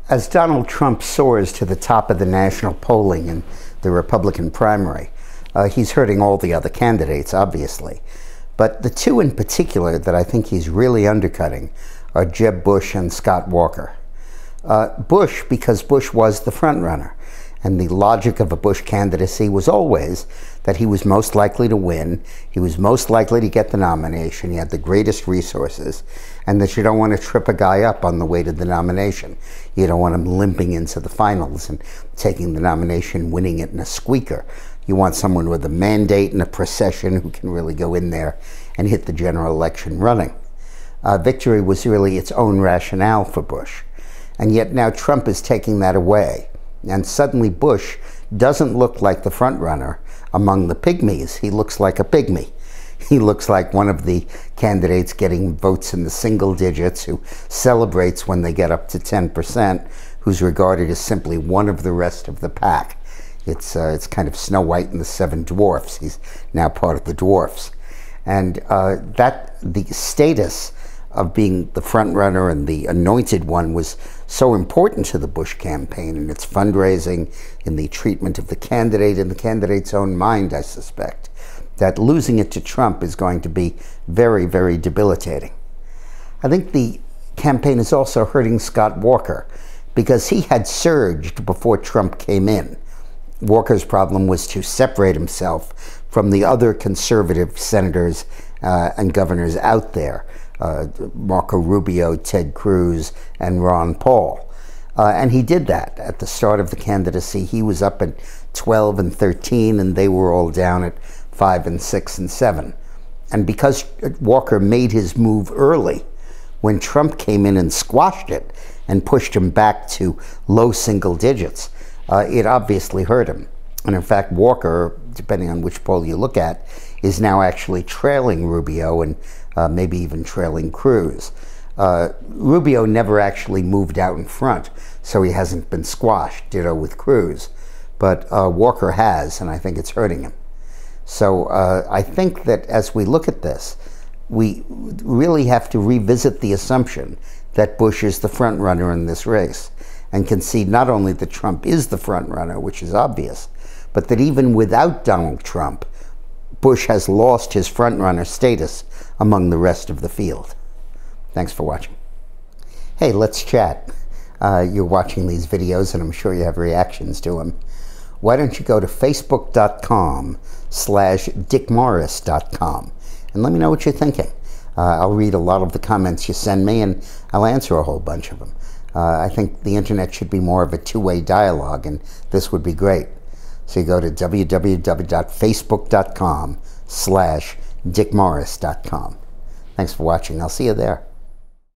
As Donald Trump soars to the top of the national polling in the Republican primary, he's hurting all the other candidates, obviously. But the two in particular that I think he's really undercutting are Jeb Bush and Scott Walker. Bush, because Bush was the frontrunner, and the logic of a Bush candidacy was always that he was most likely to win, he was most likely to get the nomination, he had the greatest resources, and that you don't want to trip a guy up on the way to the nomination. You don't want him limping into the finals and taking the nomination, winning it in a squeaker. You want someone with a mandate and a procession who can really go in there and hit the general election running. Victory was really its own rationale for Bush. And yet now Trump is taking that away. And suddenly Bush doesn't look like the front runner among the pygmies. He looks like a pygmy. He looks like one of the candidates getting votes in the single digits, who celebrates when they get up to 10%, who's regarded as simply one of the rest of the pack. It's kind of Snow White and the Seven Dwarfs. He's now part of the dwarfs. And the status of being the front runner and the anointed one was so important to the Bush campaign in its fundraising, in the treatment of the candidate, in the candidate's own mind, I suspect, that losing it to Trump is going to be very, very debilitating. I think the campaign is also hurting Scott Walker because he had surged before Trump came in. Walker's problem was to separate himself from the other conservative senators and governors out there, Marco Rubio, Ted Cruz, and Ron Paul. And he did that. At the start of the candidacy, he was up at 12 and 13, and they were all down at 5 and 6 and 7. And because Walker made his move early, when Trump came in and squashed it and pushed him back to low single digits, it obviously hurt him. And in fact, Walker, depending on which poll you look at, is now actually trailing Rubio and maybe even trailing Cruz. Rubio never actually moved out in front, so he hasn't been squashed, ditto with Cruz. But Walker has, and I think it's hurting him. So I think that as we look at this, we really have to revisit the assumption that Bush is the front runner in this race and concede not only that Trump is the front runner, which is obvious, but that even without Donald Trump, Bush has lost his front runner status among the rest of the field. Thanks for watching. Hey, let's chat. You're watching these videos, and I'm sure you have reactions to them. Why don't you go to facebook.com/dickmorris.com and let me know what you're thinking. I'll read a lot of the comments you send me, and I'll answer a whole bunch of them. I think the internet should be more of a two-way dialogue, and this would be great. So you go to www.facebook.com/dickmorris.com. Thanks for watching. I'll see you there.